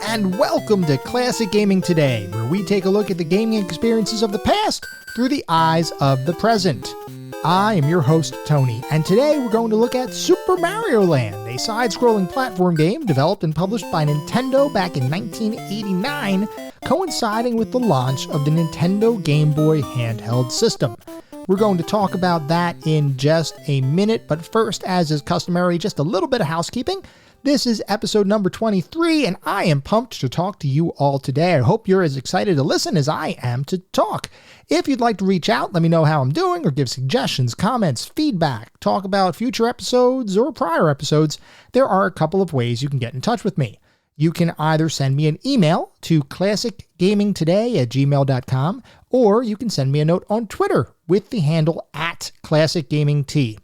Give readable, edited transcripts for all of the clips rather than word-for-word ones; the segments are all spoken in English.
and welcome to Classic Gaming Today, where we take a look at the gaming experiences of the past through the eyes of the present. I am your host, Tony, and today we're going to look at Super Mario Land, a side-scrolling platform game developed and published by Nintendo back in 1989, coinciding with the launch of the Nintendo Gameboy handheld system. We're going to talk about that in just a minute, but first, as is customary, just a little bit of housekeeping. This is episode number 23, and I am pumped to talk to you all today. I hope you're as excited to listen as I am to talk. If you'd like to reach out, let me know how I'm doing, or give suggestions, comments, feedback, talk about future episodes or prior episodes, there are a couple of ways you can get in touch with me. You can either send me an email to classicgamingtoday@gmail.com, or you can send me a note on Twitter with the handle @ClassicGamingT.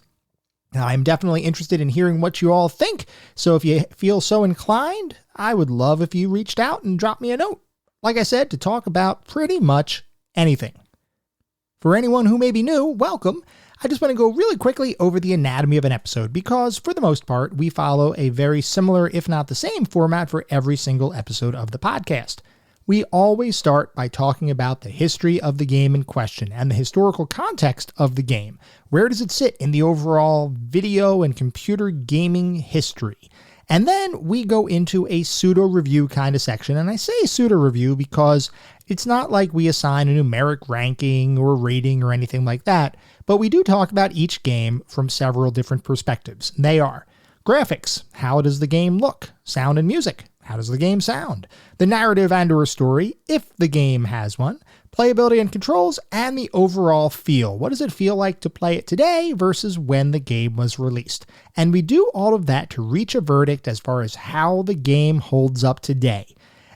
Now, I'm definitely interested in hearing what you all think, so if you feel so inclined, I would love if you reached out and dropped me a note. Like I said, to talk about pretty much anything. For anyone who may be new, welcome. I just want to go really quickly over the anatomy of an episode because, for the most part, we follow a very similar, if not the same, format for every single episode of the podcast. We always start by talking about the history of the game in question and the historical context of the game. Where does it sit in the overall video and computer gaming history? And then we go into a pseudo-review kind of section, and I say pseudo-review because it's not like we assign a numeric ranking or rating or anything like that, but we do talk about each game from several different perspectives. They are graphics, how does the game look? Sound and music, how does the game sound? The narrative and or story, if the game has one, playability and controls, and the overall feel. What does it feel like to play it today versus when the game was released? And we do all of that to reach a verdict as far as how the game holds up today.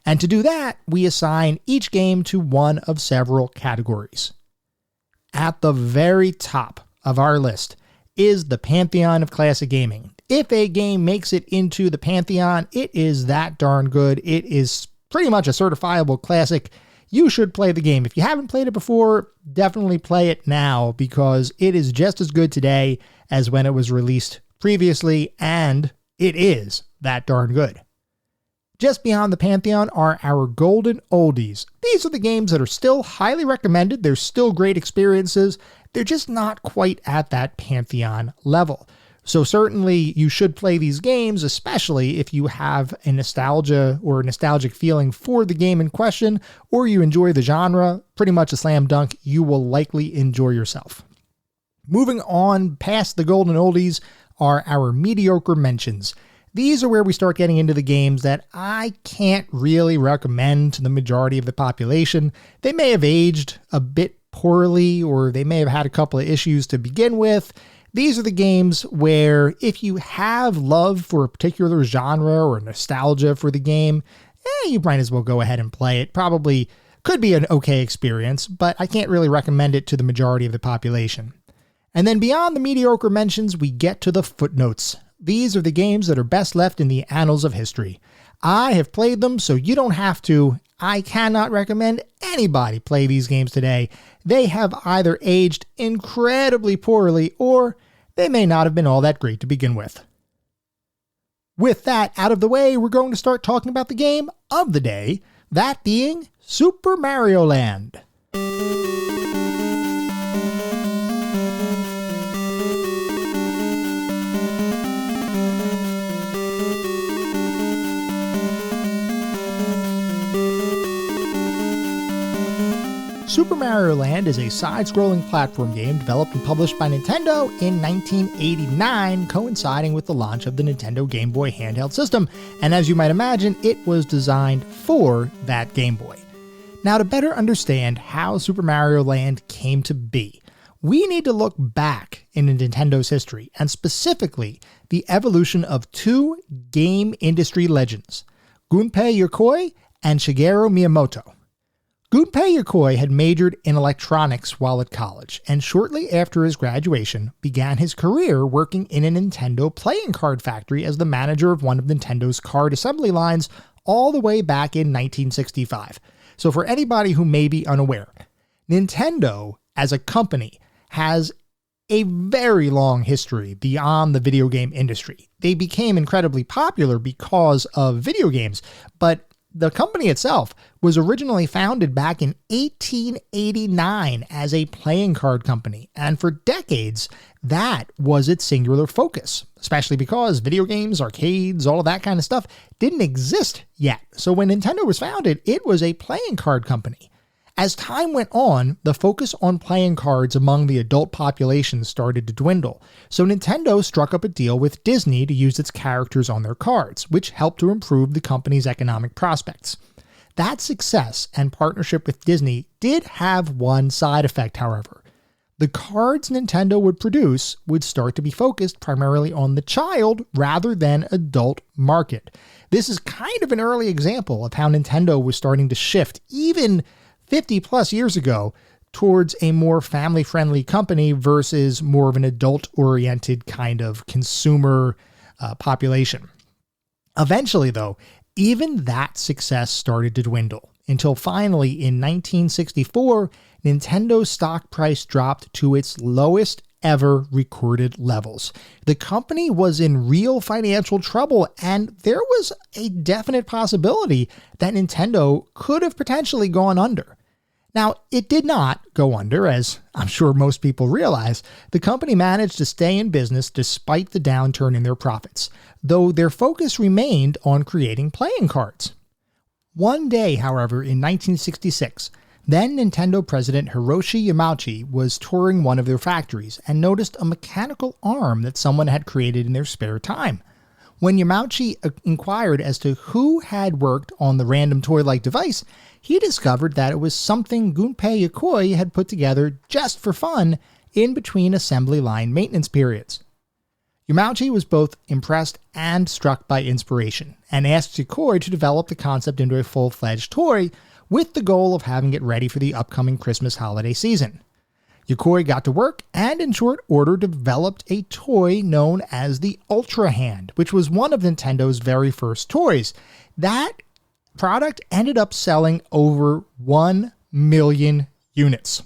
And to do that, we assign each game to one of several categories. At the very top of our list is the pantheon of classic gaming. If a game makes it into the pantheon, it is that darn good. It is pretty much a certifiable classic. You should play the game. If you haven't played it before, definitely play it now because it is just as good today as when it was released previously, and it is that darn good. Just beyond the pantheon are our golden oldies. These are the games that are still highly recommended. They're still great experiences. They're just not quite at that pantheon level. So certainly you should play these games, especially if you have a nostalgia or a nostalgic feeling for the game in question, or you enjoy the genre, pretty much a slam dunk, you will likely enjoy yourself. Moving on past the golden oldies are our mediocre mentions. These are where we start getting into the games that I can't really recommend to the majority of the population. They may have aged a bit poorly, or they may have had a couple of issues to begin with. These are the games where if you have love for a particular genre or nostalgia for the game, you might as well go ahead and play it. Probably could be an okay experience, but I can't really recommend it to the majority of the population. And then beyond the mediocre mentions, we get to the footnotes. These are the games that are best left in the annals of history. I have played them, so you don't have to. I cannot recommend anybody play these games today. They have either aged incredibly poorly or they may not have been all that great to begin with. With that out of the way, we're going to start talking about the game of the day, that being Super Mario Land. Super Mario Land is a side-scrolling platform game developed and published by Nintendo in 1989, coinciding with the launch of the Nintendo Game Boy handheld system, and as you might imagine, it was designed for that Game Boy. Now, to better understand how Super Mario Land came to be, we need to look back in Nintendo's history, and specifically the evolution of two game industry legends, Gunpei Yokoi and Shigeru Miyamoto. Gunpei Yokoi had majored in electronics while at college, and shortly after his graduation, began his career working in a Nintendo playing card factory as the manager of one of Nintendo's card assembly lines all the way back in 1965. So for anybody who may be unaware, Nintendo as a company has a very long history beyond the video game industry. They became incredibly popular because of video games, but the company itself was originally founded back in 1889 as a playing card company, and for decades, that was its singular focus, especially because video games, arcades, all of that kind of stuff didn't exist yet. So when Nintendo was founded, it was a playing card company. As time went on, the focus on playing cards among the adult population started to dwindle, so Nintendo struck up a deal with Disney to use its characters on their cards, which helped to improve the company's economic prospects. That success and partnership with Disney did have one side effect, however. The cards Nintendo would produce would start to be focused primarily on the child rather than adult market. This is kind of an early example of how Nintendo was starting to shift, even 50 plus years ago, towards a more family-friendly company versus more of an adult-oriented kind of consumer population. Eventually, though, even that success started to dwindle, until finally in 1964, Nintendo's stock price dropped to its lowest ever recorded levels. The company was in real financial trouble, and there was a definite possibility that Nintendo could have potentially gone under. Now, it did not go under, as I'm sure most people realize. The company managed to stay in business despite the downturn in their profits, though their focus remained on creating playing cards. One day, however, in 1966, then Nintendo president Hiroshi Yamauchi was touring one of their factories and noticed a mechanical arm that someone had created in their spare time. When Yamauchi inquired as to who had worked on the random toy-like device, he discovered that it was something Gunpei Yokoi had put together just for fun in between assembly line maintenance periods. Yamauchi was both impressed and struck by inspiration, and asked Yokoi to develop the concept into a full-fledged toy with the goal of having it ready for the upcoming Christmas holiday season. Yokoi got to work and in short order developed a toy known as the Ultra Hand, which was one of Nintendo's very first toys. That product ended up selling over 1 million units.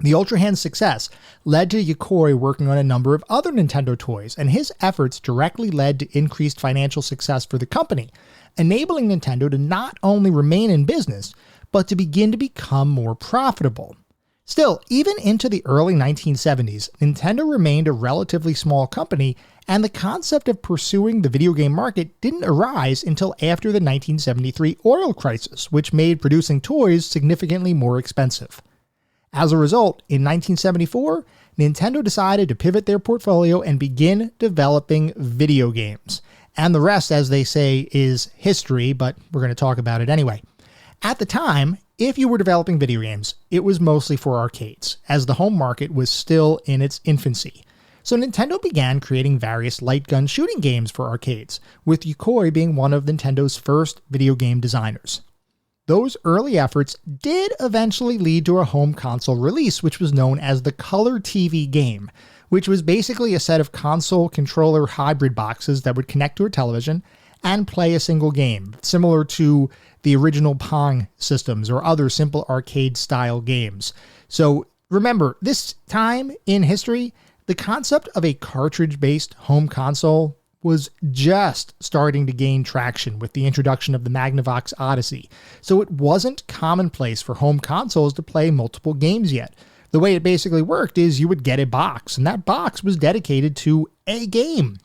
The Ultra Hand's success led to Yokoi working on a number of other Nintendo toys, and his efforts directly led to increased financial success for the company, enabling Nintendo to not only remain in business, but to begin to become more profitable. Still, even into the early 1970s, Nintendo remained a relatively small company, and the concept of pursuing the video game market didn't arise until after the 1973 oil crisis, which made producing toys significantly more expensive. As a result, in 1974, Nintendo decided to pivot their portfolio and begin developing video games. And the rest, as they say, is history, but we're going to talk about it anyway. At the time, if you were developing video games, it was mostly for arcades, as the home market was still in its infancy. So Nintendo began creating various light gun shooting games for arcades, with Yokoi being one of Nintendo's first video game designers. Those early efforts did eventually lead to a home console release, which was known as the Color TV game, which was basically a set of console controller hybrid boxes that would connect to a television and play a single game, similar to the original Pong systems or other simple arcade-style games. So remember, this time in history, the concept of a cartridge-based home console was just starting to gain traction with the introduction of the Magnavox Odyssey, so it wasn't commonplace for home consoles to play multiple games yet. The way it basically worked is you would get a box, and that box was dedicated to a game.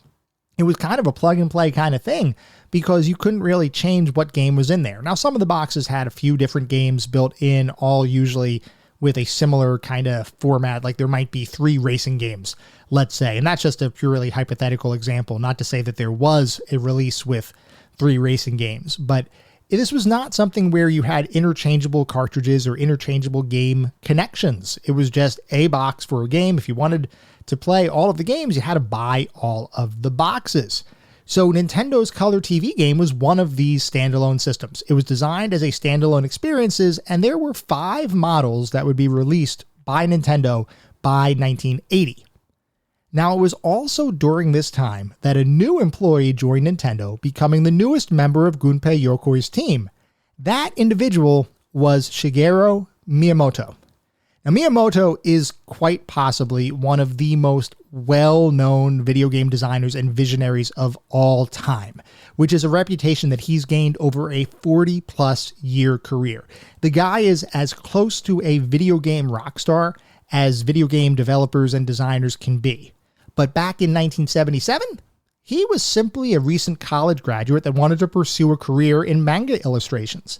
It was kind of a plug-and-play kind of thing, because you couldn't really change what game was in there. Now, some of the boxes had a few different games built in, all usually with a similar kind of format, like there might be 3 racing games, let's say. And that's just a purely hypothetical example, not to say that there was a release with 3 racing games. But this was not something where you had interchangeable cartridges or interchangeable game connections. It was just a box for a game. If you wanted to play all of the games, you had to buy all of the boxes. So Nintendo's Color TV game was one of these standalone systems. It was designed as a standalone experiences, and there were 5 models that would be released by Nintendo by 1980. Now, it was also during this time that a new employee joined Nintendo, becoming the newest member of Gunpei Yokoi's team. That individual was Shigeru Miyamoto. Now, Miyamoto is quite possibly one of the most well-known video game designers and visionaries of all time, which is a reputation that he's gained over a 40-plus year career. The guy is as close to a video game rock star as video game developers and designers can be. But back in 1977, he was simply a recent college graduate that wanted to pursue a career in manga illustrations.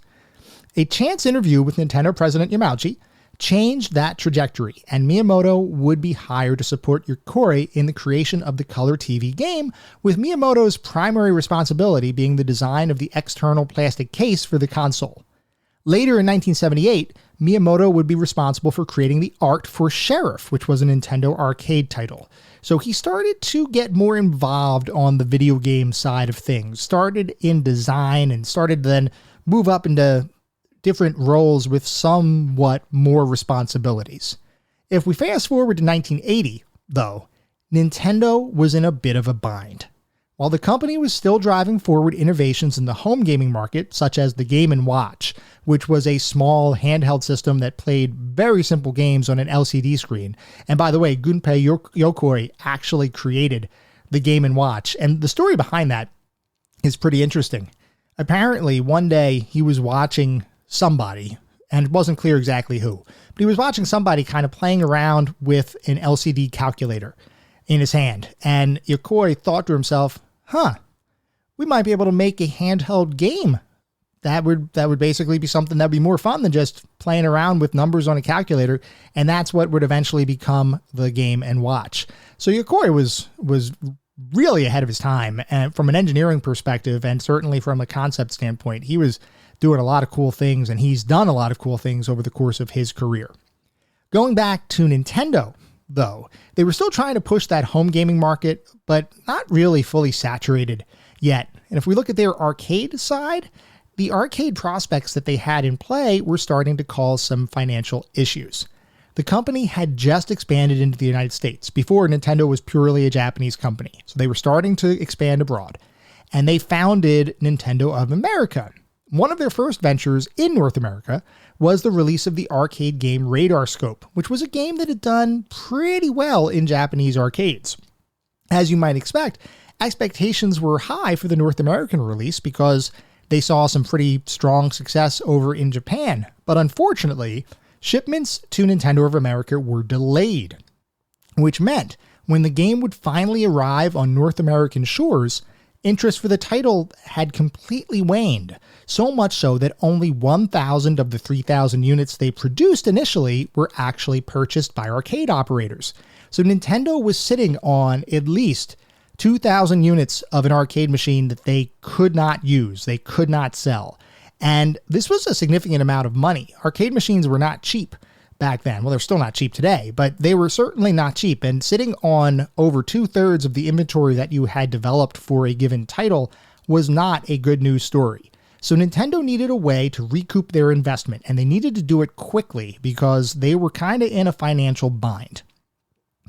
A chance interview with Nintendo President Yamauchi changed that trajectory, and Miyamoto would be hired to support Yokoi in the creation of the color TV game, with Miyamoto's primary responsibility being the design of the external plastic case for the console. Later in 1978, Miyamoto would be responsible for creating the art for Sheriff, which was a Nintendo arcade title. So he started to get more involved on the video game side of things, started in design and started to then move up into different roles with somewhat more responsibilities. If we fast forward to 1980, though, Nintendo was in a bit of a bind. While the company was still driving forward innovations in the home gaming market, such as the Game & Watch, which was a small handheld system that played very simple games on an LCD screen. And by the way, Gunpei Yokoi actually created the Game & Watch, and the story behind that is pretty interesting. Apparently, one day he was watching somebody, and it wasn't clear exactly who, but he was watching somebody kind of playing around with an LCD calculator in his hand. And Yokoi thought to himself, we might be able to make a handheld game. That would basically be something that would be more fun than just playing around with numbers on a calculator. And that's what would eventually become the Game & Watch. So Yokoi was really ahead of his time, and from an engineering perspective, and certainly from a concept standpoint, he was doing a lot of cool things, and he's done a lot of cool things over the course of his career. Going back to Nintendo, though, they were still trying to push that home gaming market, but not really fully saturated yet. And if we look at their arcade side, the arcade prospects that they had in play were starting to cause some financial issues. The company had just expanded into the United States before Nintendo was purely a Japanese company, so they were starting to expand abroad, and they founded Nintendo of America. One of their first ventures in North America was the release of the arcade game Radar Scope, which was a game that had done pretty well in Japanese arcades. As you might expect, expectations were high for the North American release because they saw some pretty strong success over in Japan. But unfortunately, shipments to Nintendo of America were delayed, which meant when the game would finally arrive on North American shores, interest for the title had completely waned, so much so that only 1,000 of the 3,000 units they produced initially were actually purchased by arcade operators. So Nintendo was sitting on at least 2,000 units of an arcade machine that they could not use, they could not sell. And this was a significant amount of money. Arcade machines were not cheap back then. Well, they're still not cheap today, but they were certainly not cheap. And sitting on over 2/3 of the inventory that you had developed for a given title was not a good news story. So Nintendo needed a way to recoup their investment, and they needed to do it quickly because they were kind of in a financial bind.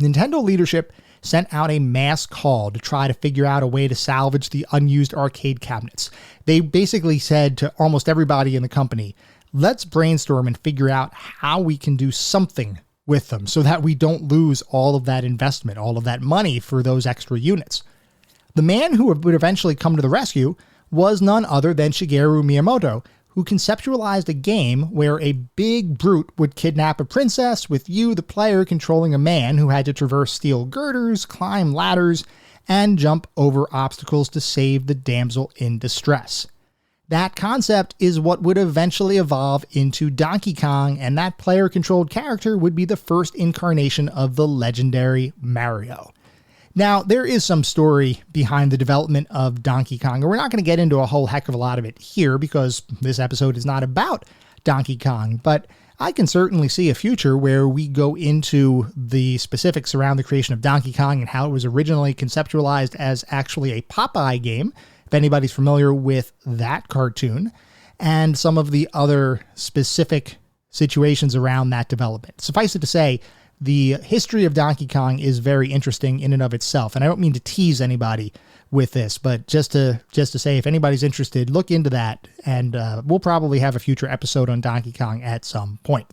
Nintendo leadership sent out a mass call to try to figure out a way to salvage the unused arcade cabinets. They basically said to almost everybody in the company, let's brainstorm and figure out how we can do something with them so that we don't lose all of that investment, all of that money for those extra units. The man who would eventually come to the rescue was none other than Shigeru Miyamoto, who conceptualized a game where a big brute would kidnap a princess with you, the player, controlling a man who had to traverse steel girders, climb ladders, and jump over obstacles to save the damsel in distress. That concept is what would eventually evolve into Donkey Kong, and that player-controlled character would be the first incarnation of the legendary Mario. Now, there is some story behind the development of Donkey Kong, and we're not going to get into a whole heck of a lot of it here because this episode is not about Donkey Kong, but I can certainly see a future where we go into the specifics around the creation of Donkey Kong and how it was originally conceptualized as actually a Popeye game, if anybody's familiar with that cartoon, and some of the other specific situations around that development. Suffice it to say, the history of Donkey Kong is very interesting in and of itself, and I don't mean to tease anybody with this, but just to say, if anybody's interested, look into that, and we'll probably have a future episode on Donkey Kong at some point.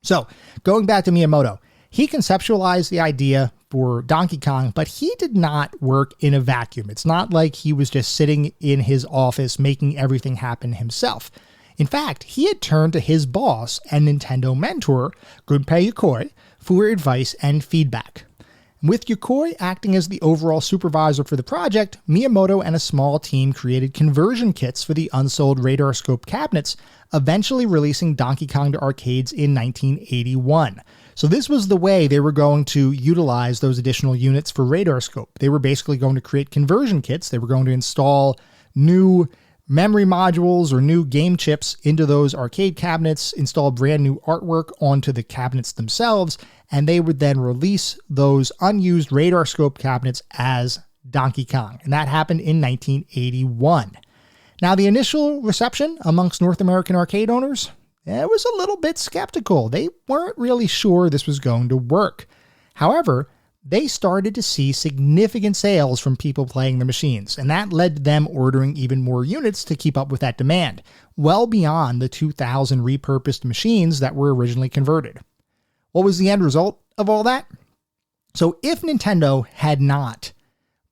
So going back to Miyamoto, he conceptualized the idea for Donkey Kong, but he did not work in a vacuum. It's not like he was just sitting in his office making everything happen himself. In fact, he had turned to his boss and Nintendo mentor, Gunpei Yokoi, for advice and feedback. With Yokoi acting as the overall supervisor for the project, Miyamoto and a small team created conversion kits for the unsold radar scope cabinets, eventually releasing Donkey Kong to arcades in 1981. So this was the way they were going to utilize those additional units for radar scope. They were basically going to create conversion kits. They were going to install new memory modules or new game chips into those arcade cabinets, install brand new artwork onto the cabinets themselves, and they would then release those unused radar scope cabinets as Donkey Kong. And that happened in 1981. Now, the initial reception amongst North American arcade owners, it was a little bit skeptical. They weren't really sure this was going to work. However, they started to see significant sales from people playing the machines, and that led to them ordering even more units to keep up with that demand, well beyond the 2,000 repurposed machines that were originally converted. What was the end result of all that? So if Nintendo had not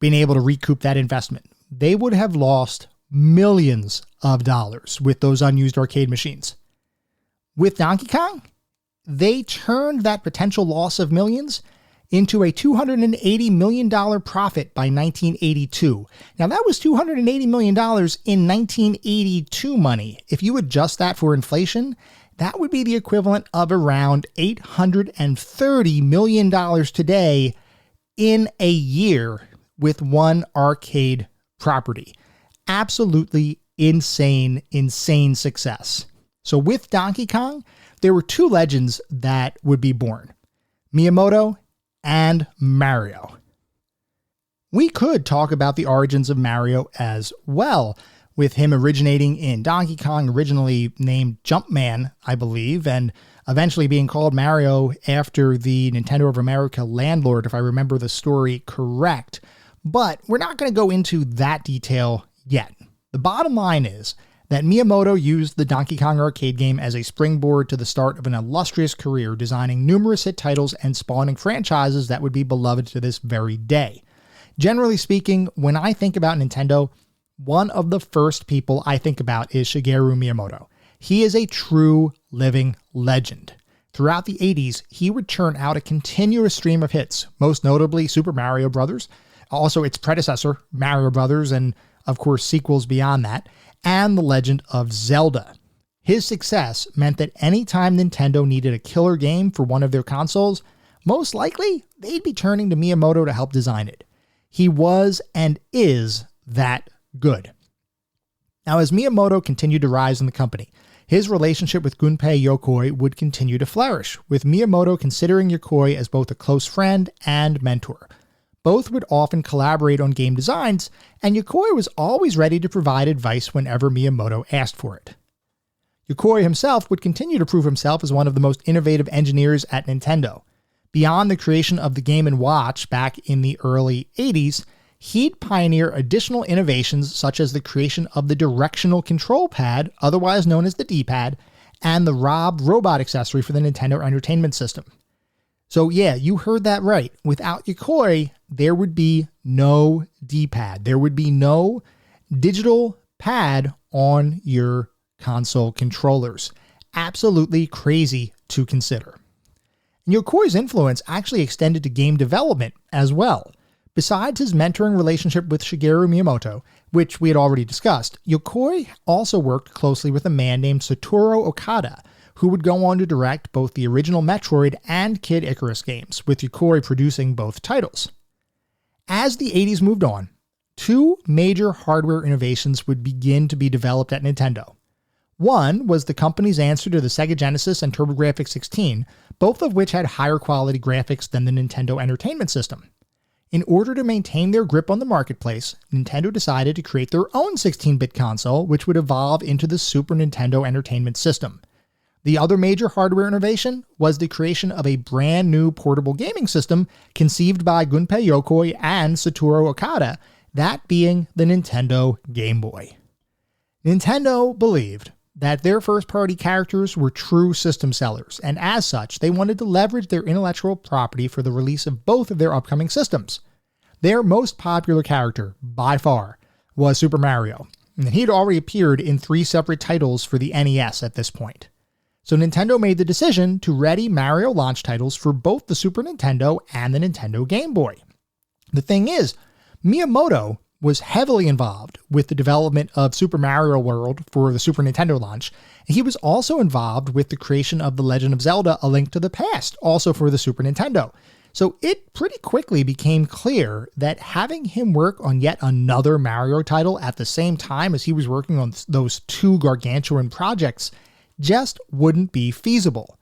been able to recoup that investment, they would have lost millions of dollars with those unused arcade machines. With Donkey Kong, they turned that potential loss of millions into a $280 million profit by 1982. Now, that was $280 million in 1982 money. If you adjust that for inflation, that would be the equivalent of around $830 million today in a year with one arcade property. Absolutely insane success. So with Donkey Kong, there were two legends that would be born: Miyamoto and Mario. We could talk about the origins of Mario as well, with him originating in Donkey Kong, originally named Jumpman, I believe, and eventually being called Mario after the Nintendo of America landlord, if I remember the story correct. But we're not going to go into that detail yet. The bottom line is that Miyamoto used the Donkey Kong arcade game as a springboard to the start of an illustrious career, designing numerous hit titles and spawning franchises that would be beloved to this very day. Generally speaking, when I think about Nintendo, one of the first people I think about is Shigeru Miyamoto. He is a true living legend. Throughout the 80s, he would churn out a continuous stream of hits, most notably Super Mario Bros., also its predecessor, Mario Bros., and of course sequels beyond that, and The Legend of Zelda. His success meant that anytime Nintendo needed a killer game for one of their consoles, most likely they'd be turning to Miyamoto to help design it. He was and is that good. Now, as Miyamoto continued to rise in the company, his relationship with Gunpei Yokoi would continue to flourish, with Miyamoto considering Yokoi as both a close friend and mentor. Both would often collaborate on game designs, and Yokoi was always ready to provide advice whenever Miyamoto asked for it. Yokoi himself would continue to prove himself as one of the most innovative engineers at Nintendo. Beyond the creation of the Game & Watch back in the early 80s, he'd pioneer additional innovations such as the creation of the directional control pad, otherwise known as the D-pad, and the Rob robot accessory for the Nintendo Entertainment System. So yeah, you heard that right. Without Yokoi, there would be no D-pad. There would be no digital pad on your console controllers. Absolutely crazy to consider. And Yokoi's influence actually extended to game development as well. Besides his mentoring relationship with Shigeru Miyamoto, which we had already discussed, Yokoi also worked closely with a man named Satoru Okada, who would go on to direct both the original Metroid and Kid Icarus games, with Yokoi producing both titles. As the 80s moved on, two major hardware innovations would begin to be developed at Nintendo. One was the company's answer to the Sega Genesis and TurboGrafx 16, both of which had higher quality graphics than the Nintendo Entertainment System. In order to maintain their grip on the marketplace, Nintendo decided to create their own 16-bit console, which would evolve into the Super Nintendo Entertainment System. The other major hardware innovation was the creation of a brand new portable gaming system conceived by Gunpei Yokoi and Satoru Okada, that being the Nintendo Gameboy. Nintendo believed that their first-party characters were true system sellers, and as such, they wanted to leverage their intellectual property for the release of both of their upcoming systems. Their most popular character, by far, was Super Mario, and he had already appeared in 3 separate titles for the NES at this point. So Nintendo made the decision to ready Mario launch titles for both the Super Nintendo and the Nintendo Game Boy. The thing is, Miyamoto was heavily involved with the development of Super Mario World for the Super Nintendo launch. He was also involved with the creation of The Legend of Zelda: A Link to the Past, also for the Super Nintendo. So it pretty quickly became clear that having him work on yet another Mario title at the same time as he was working on those 2 gargantuan projects just wouldn't be feasible.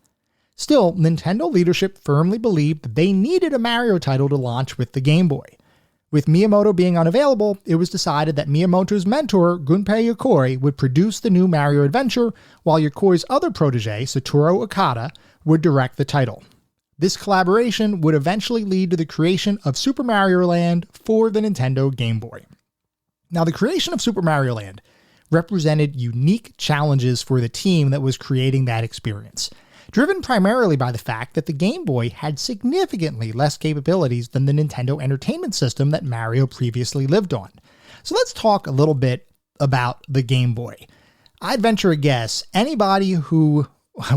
Still, Nintendo leadership firmly believed that they needed a Mario title to launch with the Game Boy. With Miyamoto being unavailable, it was decided that Miyamoto's mentor, Gunpei Yokoi, would produce the new Mario adventure, while Yokoi's other protege, Satoru Okada, would direct the title. This collaboration would eventually lead to the creation of Super Mario Land for the Nintendo Game Boy. Now, the creation of Super Mario Land represented unique challenges for the team that was creating that experience, driven primarily by the fact that the Game Boy had significantly less capabilities than the Nintendo Entertainment System that Mario previously lived on. So let's talk a little bit about the Game Boy. I'd venture a guess, anybody who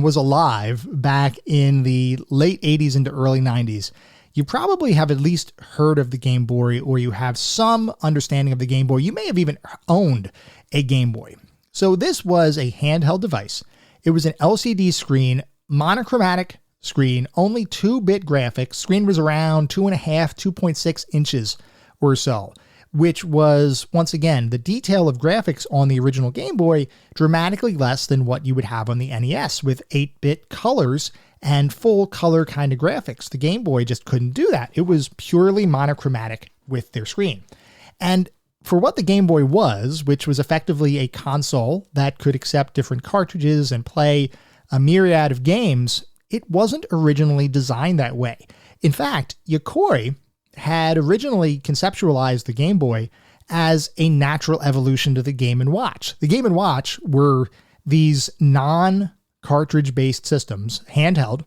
was alive back in the late 80s into early 90s, you probably have at least heard of the Game Boy, or you have some understanding of the Game Boy. You may have even owned a Game Boy. So this was a handheld device. It was an LCD screen, monochromatic screen, only 2-bit graphics. Screen was around 2.5, 2.6 inches or so, which was, once again, the detail of graphics on the original Game Boy dramatically less than what you would have on the NES with 8-bit colors and full color kind of graphics. The Game Boy just couldn't do that. It was purely monochromatic with their screen. And for what the Game Boy was, which was effectively a console that could accept different cartridges and play a myriad of games, it wasn't originally designed that way. In fact, Yokoi had originally conceptualized the Game Boy as a natural evolution to the Game & Watch. The Game & Watch were these non-cartridge-based systems, handheld,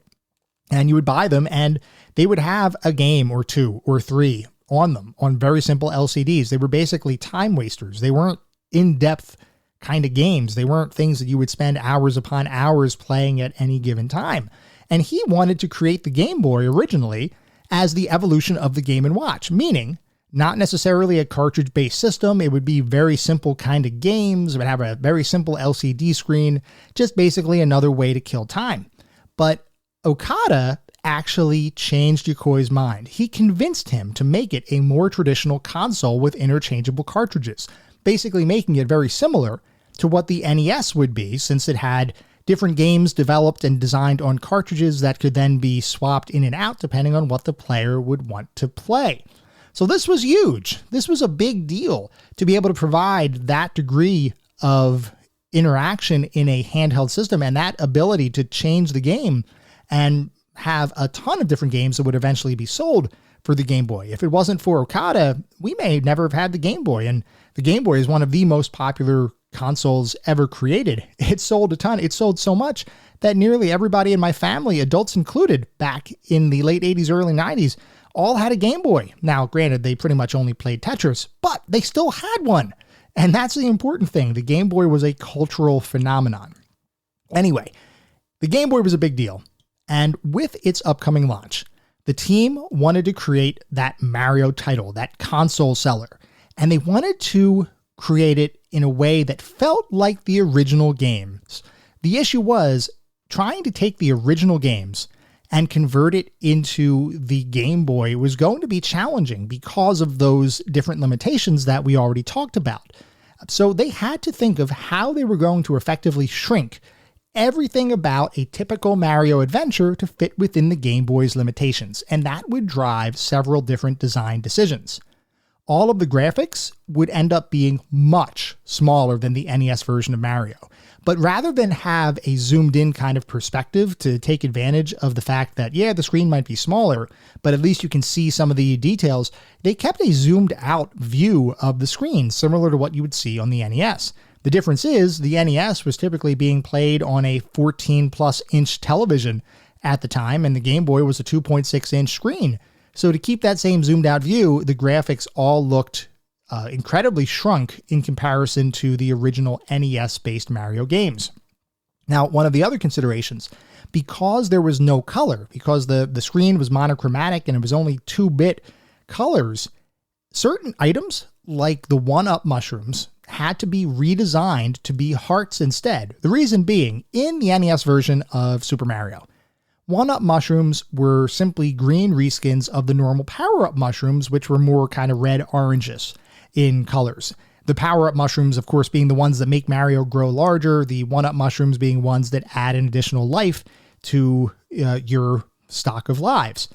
and you would buy them and they would have a game or 2 or 3 on them on very simple LCDs. They were basically time wasters. They weren't in-depth kind of games. They weren't things that you would spend hours upon hours playing at any given time. And he wanted to create the Game Boy originally as the evolution of the Game & Watch, meaning not necessarily a cartridge-based system. It would be very simple kind of games. It would have a very simple LCD screen, just basically another way to kill time. But Okada actually changed Yokoi's mind. He convinced him to make it a more traditional console with interchangeable cartridges, basically making it very similar to what the NES would be, since it had different games developed and designed on cartridges that could then be swapped in and out depending on what the player would want to play. So this was huge. This was a big deal to be able to provide that degree of interaction in a handheld system and that ability to change the game and have a ton of different games that would eventually be sold for the Game Boy. If it wasn't for Okada, we may never have had the Game Boy, and the Game Boy is one of the most popular consoles ever created. It sold a ton. It sold so much that nearly everybody in my family, adults included, back in the late 80s, early 90s, all had a Game Boy. Now, granted, they pretty much only played Tetris, but they still had one. And that's the important thing. The Game Boy was a cultural phenomenon. Anyway, the Game Boy was a big deal. And with its upcoming launch, the team wanted to create that Mario title, that console seller. And they wanted to create it in a way that felt like the original games. The issue was trying to take the original games and convert it into the Game Boy was going to be challenging because of those different limitations that we already talked about. So they had to think of how they were going to effectively shrink everything about a typical Mario adventure to fit within the Game Boy's limitations, and that would drive several different design decisions. All of the graphics would end up being much smaller than the NES version of Mario. But rather than have a zoomed in kind of perspective to take advantage of the fact that, yeah, the screen might be smaller, but at least you can see some of the details, they kept a zoomed out view of the screen, similar to what you would see on the NES. The difference is the NES was typically being played on a 14+ inch television at the time, and the Game Boy was a 2.6 inch screen. So to keep that same zoomed out view, the graphics all looked incredibly shrunk in comparison to the original NES-based Mario games. Now, one of the other considerations, because there was no color, because the screen was monochromatic and it was only 2-bit colors, certain items, like the 1-up mushrooms, had to be redesigned to be hearts instead. The reason being, in the NES version of Super Mario, 1-up mushrooms were simply green reskins of the normal power-up mushrooms, which were more kind of red-oranges in colors. The power-up mushrooms, of course, being the ones that make Mario grow larger, the 1-up mushrooms being ones that add an additional life to your stock of lives.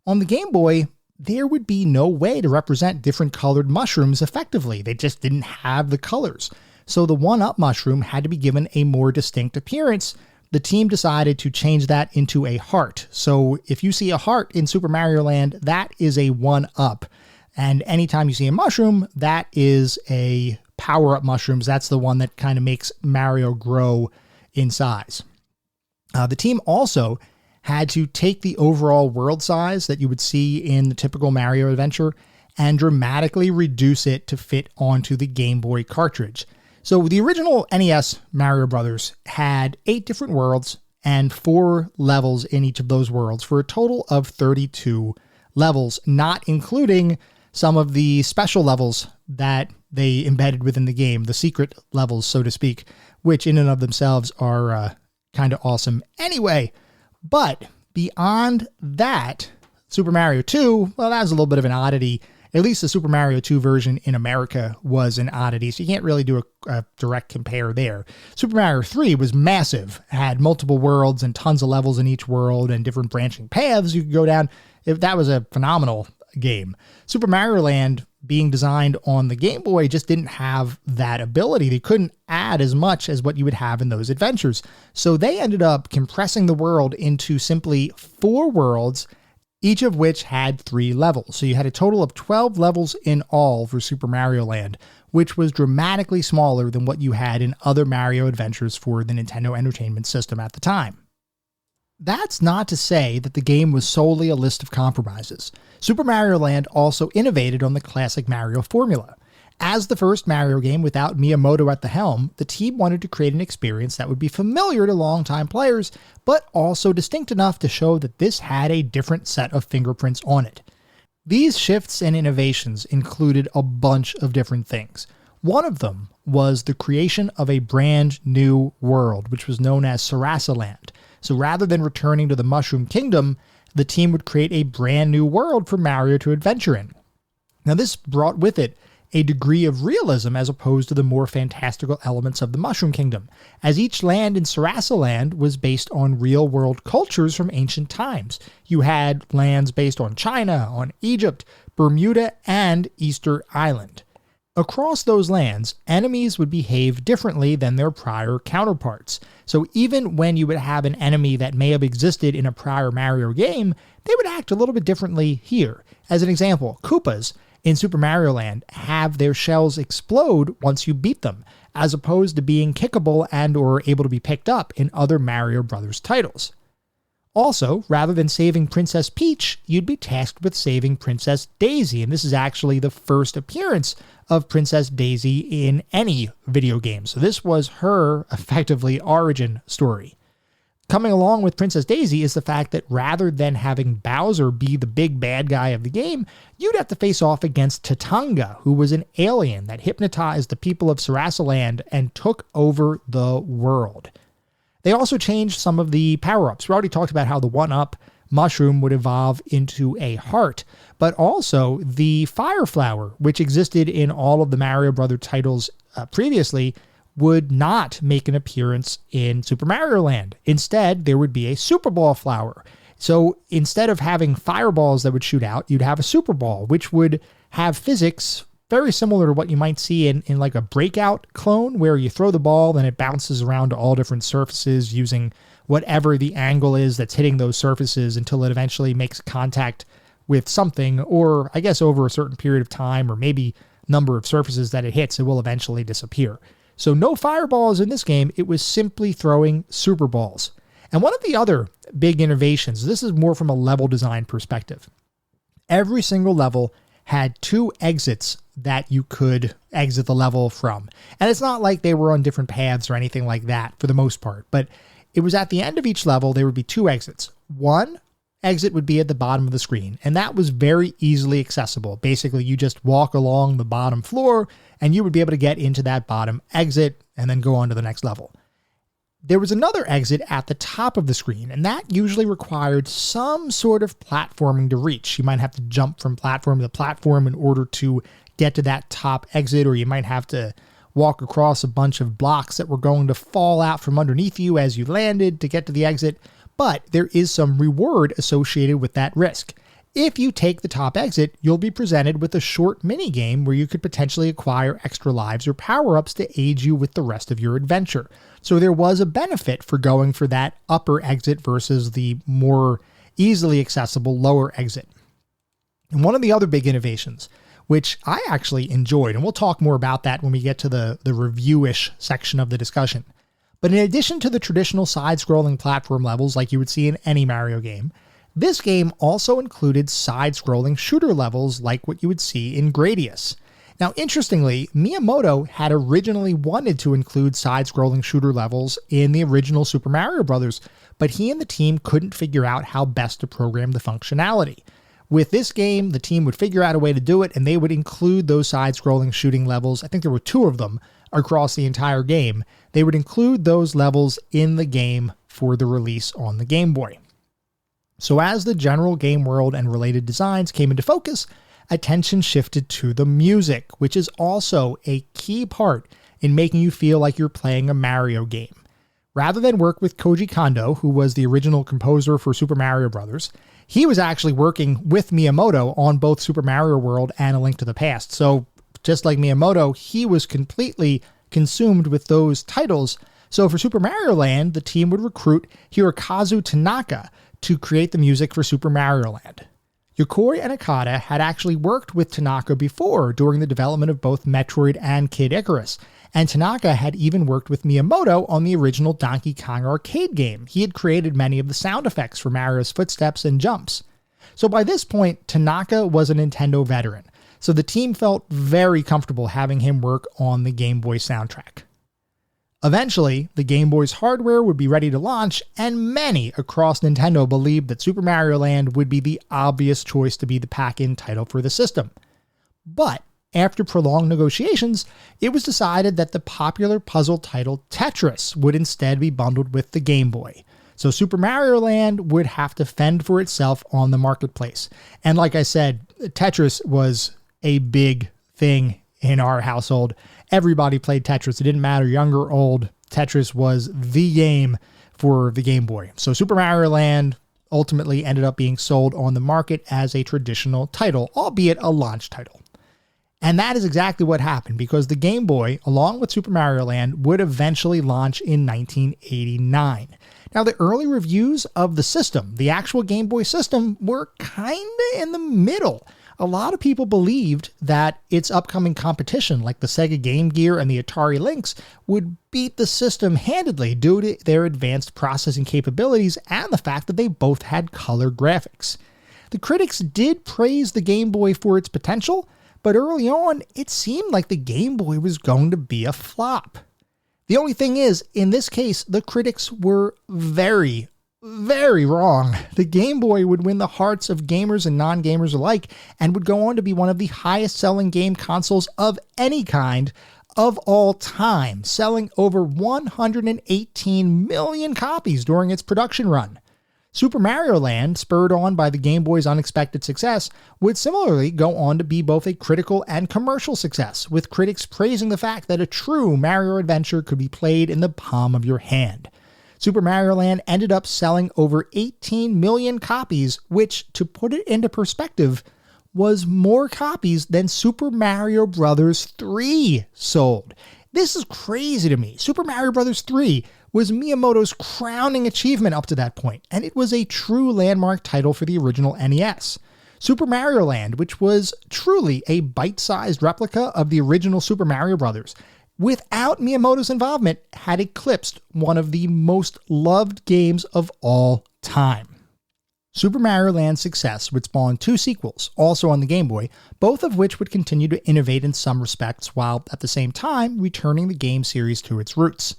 On the Game Boy, there would be no way to represent different colored mushrooms effectively. They just didn't have the colors. So the 1-up mushroom had to be given a more distinct appearance. The team decided to change that into a heart. So if you see a heart in Super Mario Land, that is a 1-up. And anytime you see a mushroom, that is a power-up mushrooms. That's the one that kind of makes Mario grow in size. The team also had to take the overall world size that you would see in the typical Mario adventure and dramatically reduce it to fit onto the Game Boy cartridge. So the original NES Mario Brothers had 8 different worlds and 4 levels in each of those worlds for a total of 32 levels, not including some of the special levels that they embedded within the game, the secret levels, so to speak, which in and of themselves are kind of awesome anyway. But beyond that, Super Mario 2, well, that was a little bit of an oddity. At least the Super Mario 2 version in America was an oddity, so you can't really do a direct compare there. Super Mario 3 was massive, had multiple worlds and tons of levels in each world and different branching paths you could go down. That was a phenomenal game. Super Mario Land, being designed on the Game Boy, just didn't have that ability. They couldn't add as much as what you would have in those adventures. So they ended up compressing the world into simply 4 worlds, each of which had 3 levels. So you had a total of 12 levels in all for Super Mario Land, which was dramatically smaller than what you had in other Mario adventures for the Nintendo Entertainment System at the time. That's not to say that the game was solely a list of compromises. Super Mario Land also innovated on the classic Mario formula. As the first Mario game without Miyamoto at the helm, the team wanted to create an experience that would be familiar to longtime players, but also distinct enough to show that this had a different set of fingerprints on it. These shifts and innovations included a bunch of different things. One of them was the creation of a brand new world, which was known as Sarasaland. So rather than returning to the Mushroom Kingdom, the team would create a brand new world for Mario to adventure in. Now this brought with it a degree of realism as opposed to the more fantastical elements of the Mushroom Kingdom, as each land in Sarasaland was based on real-world cultures from ancient times. You had lands based on China, on Egypt, Bermuda, and Easter Island. Across those lands, enemies would behave differently than their prior counterparts. So even when you would have an enemy that may have existed in a prior Mario game, they would act a little bit differently here. As an example, Koopas in Super Mario Land have their shells explode once you beat them, as opposed to being kickable and or able to be picked up in other Mario Brothers titles. Also, rather than saving Princess Peach, you'd be tasked with saving Princess Daisy, and this is actually the first appearance of Princess Daisy in any video game. So this was her, effectively, origin story. Coming along with Princess Daisy is the fact that rather than having Bowser be the big bad guy of the game, you'd have to face off against Tatanga, who was an alien that hypnotized the people of Sarasaland and took over the world. They also changed some of the power-ups. We already talked about how the 1-up mushroom would evolve into a heart, but also the Fire Flower, which existed in all of the Mario Brothers titles previously, would not make an appearance in Super Mario Land. Instead, there would be a Super Ball flower. So instead of having fireballs that would shoot out, you'd have a Super Ball, which would have physics very similar to what you might see in like a Breakout clone, where you throw the ball and it bounces around to all different surfaces using whatever the angle is that's hitting those surfaces until it eventually makes contact with something, or I guess over a certain period of time, or maybe number of surfaces that it hits, it will eventually disappear. So no fireballs in this game, it was simply throwing super balls. And one of the other big innovations, this is more from a level design perspective. Every single level had 2 exits that you could exit the level from. And it's not like they were on different paths or anything like that for the most part, but it was at the end of each level, there would be 2 exits. One exit would be at the bottom of the screen, and that was very easily accessible. Basically, you just walk along the bottom floor and you would be able to get into that bottom exit and then go on to the next level. There was another exit at the top of the screen, and that usually required some sort of platforming to reach. You might have to jump from platform to platform in order to get to that top exit, or you might have to walk across a bunch of blocks that were going to fall out from underneath you as you landed to get to the exit. But there is some reward associated with that risk. If you take the top exit, you'll be presented with a short mini game where you could potentially acquire extra lives or power-ups to aid you with the rest of your adventure. So there was a benefit for going for that upper exit versus the more easily accessible lower exit. And one of the other big innovations, which I actually enjoyed, and we'll talk more about that when we get to the review-ish section of the discussion. But in addition to the traditional side-scrolling platform levels like you would see in any Mario game, this game also included side-scrolling shooter levels like what you would see in Gradius. Now, interestingly, Miyamoto had originally wanted to include side-scrolling shooter levels in the original Super Mario Bros., but he and the team couldn't figure out how best to program the functionality. With this game, the team would figure out a way to do it, and they would include those side-scrolling shooting levels. I think there were 2 of them across the entire game. They would include those levels in the game for the release on the Game Boy. So as the general game world and related designs came into focus, attention shifted to the music, which is also a key part in making you feel like you're playing a Mario game. Rather than work with Koji Kondo, who was the original composer for Super Mario Bros., he was actually working with Miyamoto on both Super Mario World and A Link to the Past. So just like Miyamoto, he was completely consumed with those titles. So for Super Mario Land, the team would recruit Hirokazu Tanaka to create the music for Super Mario Land. Yokoi and Okada had actually worked with Tanaka before during the development of both Metroid and Kid Icarus, and Tanaka had even worked with Miyamoto on the original Donkey Kong arcade game. He had created many of the sound effects for Mario's footsteps and jumps. So by this point, Tanaka was a Nintendo veteran, so the team felt very comfortable having him work on the Game Boy soundtrack. Eventually, the Game Boy's hardware would be ready to launch, and many across Nintendo believed that Super Mario Land would be the obvious choice to be the pack-in title for the system. But after prolonged negotiations, it was decided that the popular puzzle title Tetris would instead be bundled with the Game Boy. So Super Mario Land would have to fend for itself on the marketplace. And like I said, Tetris was a big thing in our household. Everybody played Tetris. It didn't matter, young or old. Tetris was the game for the Game Boy. So Super Mario Land ultimately ended up being sold on the market as a traditional title, albeit a launch title. And that is exactly what happened, because the Game Boy, along with Super Mario Land, would eventually launch in 1989. Now, the early reviews of the system, the actual Game Boy system, were kinda in the middle. A lot of people believed that its upcoming competition, like the Sega Game Gear and the Atari Lynx, would beat the system handedly due to their advanced processing capabilities and the fact that they both had color graphics. The critics did praise the Game Boy for its potential, but early on, it seemed like the Game Boy was going to be a flop. The only thing is, in this case, the critics were very wrong. The Game Boy would win the hearts of gamers and non-gamers alike, and would go on to be one of the highest-selling game consoles of any kind of all time, selling over 118 million copies during its production run. Super Mario Land, spurred on by the Game Boy's unexpected success, would similarly go on to be both a critical and commercial success, with critics praising the fact that a true Mario adventure could be played in the palm of your hand. Super Mario Land ended up selling over 18 million copies, which, to put it into perspective, was more copies than Super Mario Bros. 3 sold. This is crazy to me. Super Mario Bros. 3 was Miyamoto's crowning achievement up to that point, and it was a true landmark title for the original NES. Super Mario Land, which was truly a bite-sized replica of the original Super Mario Bros., without Miyamoto's involvement, had eclipsed one of the most loved games of all time. Super Mario Land's success would spawn 2 sequels, also on the Game Boy, both of which would continue to innovate in some respects while at the same time returning the game series to its roots.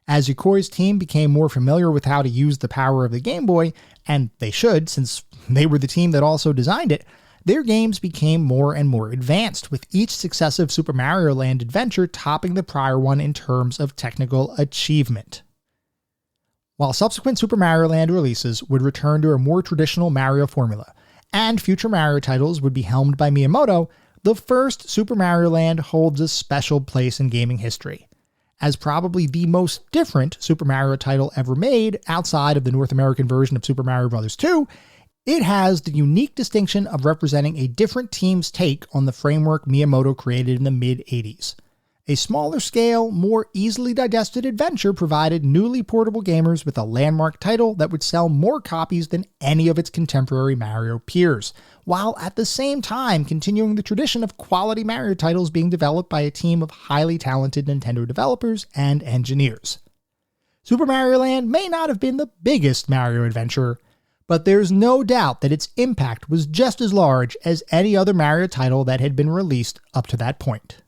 As Yokoi's team became more familiar with how to use the power of the Game Boy, and they should since they were the team that also designed it, their games became more and more advanced, with each successive Super Mario Land adventure topping the prior one in terms of technical achievement. While subsequent Super Mario Land releases would return to a more traditional Mario formula, and future Mario titles would be helmed by Miyamoto, the first Super Mario Land holds a special place in gaming history. As probably the most different Super Mario title ever made outside of the North American version of Super Mario Bros. 2, it has the unique distinction of representing a different team's take on the framework Miyamoto created in the mid-80s. A smaller scale, more easily digested adventure provided newly portable gamers with a landmark title that would sell more copies than any of its contemporary Mario peers, while at the same time continuing the tradition of quality Mario titles being developed by a team of highly talented Nintendo developers and engineers. Super Mario Land may not have been the biggest Mario adventure, but there's no doubt that its impact was just as large as any other Mario title that had been released up to that point.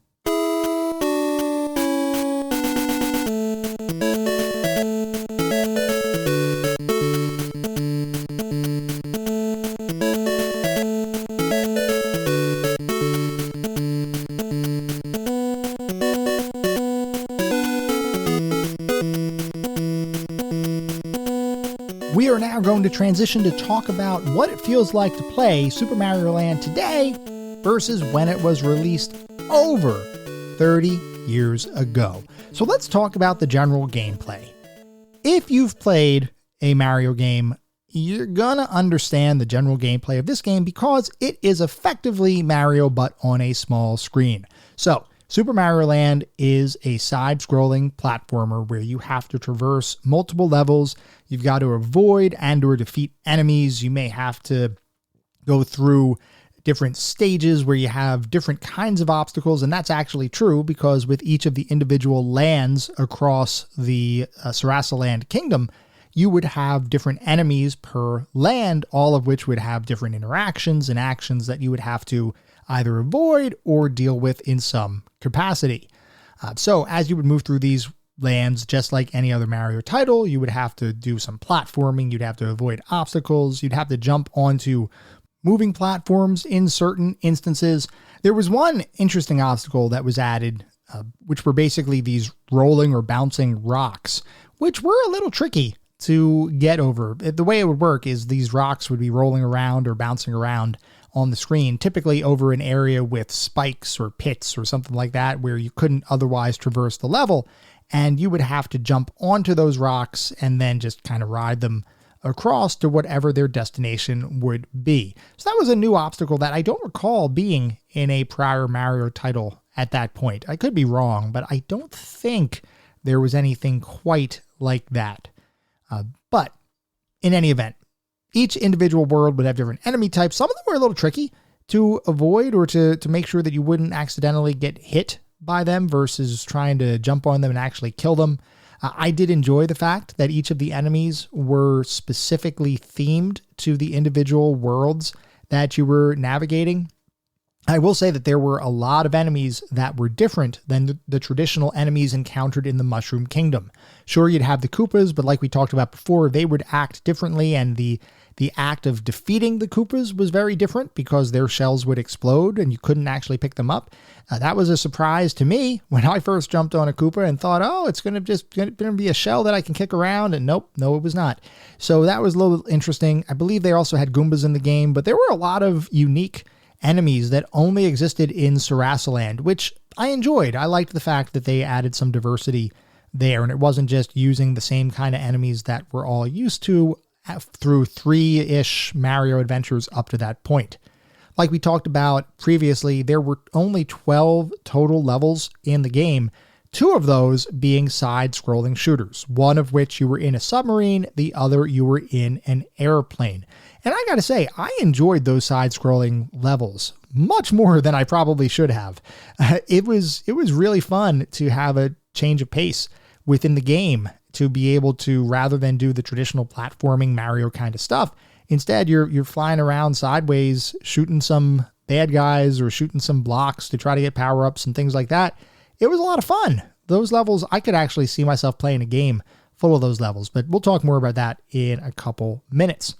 We are now going to transition to talk about what it feels like to play Super Mario Land today versus when it was released over 30 years ago. So let's talk about the general gameplay. If you've played a Mario game, you're gonna understand the general gameplay of this game because it is effectively Mario but on a small screen. So Super Mario Land is a side-scrolling platformer where you have to traverse multiple levels. You've got to avoid and or defeat enemies. You may have to go through different stages where you have different kinds of obstacles, and that's actually true because with each of the individual lands across the Sarasaland kingdom, you would have different enemies per land, all of which would have different interactions and actions that you would have to either avoid or deal with in some capacity. So as you would move through these lands, just like any other Mario title, you would have to do some platforming, you'd have to avoid obstacles, you'd have to jump onto moving platforms in certain instances. There was one interesting obstacle that was added, which were basically these rolling or bouncing rocks, which were a little tricky to get over. The way it would work is these rocks would be rolling around or bouncing around on the screen, typically over an area with spikes or pits or something like that where you couldn't otherwise traverse the level, and you would have to jump onto those rocks and then just kind of ride them across to whatever their destination would be. So that was a new obstacle that I don't recall being in a prior Mario title at that point. I could be wrong, but I don't think there was anything quite like that. But in any event, each individual world would have different enemy types. Some of them were a little tricky to avoid or to make sure that you wouldn't accidentally get hit by them versus trying to jump on them and actually kill them. I did enjoy the fact that each of the enemies were specifically themed to the individual worlds that you were navigating. I will say that there were a lot of enemies that were different than the traditional enemies encountered in the Mushroom Kingdom. Sure, you'd have the Koopas, but like we talked about before, they would act differently, and the act of defeating the Koopas was very different because their shells would explode and you couldn't actually pick them up. That was a surprise to me when I first jumped on a Koopa and thought, oh, it's going to be a shell that I can kick around, and nope, no, it was not. So that was a little interesting. I believe they also had Goombas in the game, but there were a lot of unique enemies that only existed in Sarasaland, which I enjoyed. I liked the fact that they added some diversity there, and it wasn't just using the same kind of enemies that we're all used to through 3-ish Mario adventures up to that point. Like we talked about previously, there were only 12 total levels in the game, 2 of those being side-scrolling shooters, one of which you were in a submarine, the other you were in an airplane. And I gotta say, I enjoyed those side-scrolling levels much more than I probably should have. It was really fun to have a change of pace within the game, to be able to, rather than do the traditional platforming Mario kind of stuff, instead you're flying around sideways, shooting some bad guys or shooting some blocks to try to get power-ups and things like that. It was a lot of fun. Those levels, I could actually see myself playing a game full of those levels, but we'll talk more about that in a couple minutes.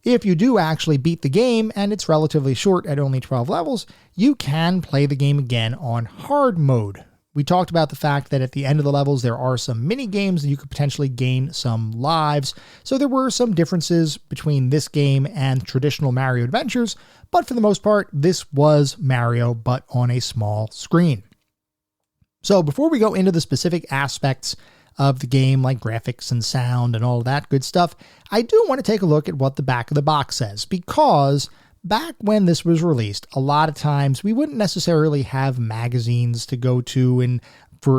If you do actually beat the game, and it's relatively short at only 12 levels, you can play the game again on hard mode. We talked about the fact that at the end of the levels, there are some mini games that you could potentially gain some lives. So there were some differences between this game and traditional Mario adventures, but for the most part, this was Mario, but on a small screen. So before we go into the specific aspects of the game, like graphics and sound and all of that good stuff, I do want to take a look at what the back of the box says, because back when this was released, a lot of times we wouldn't necessarily have magazines to go to, and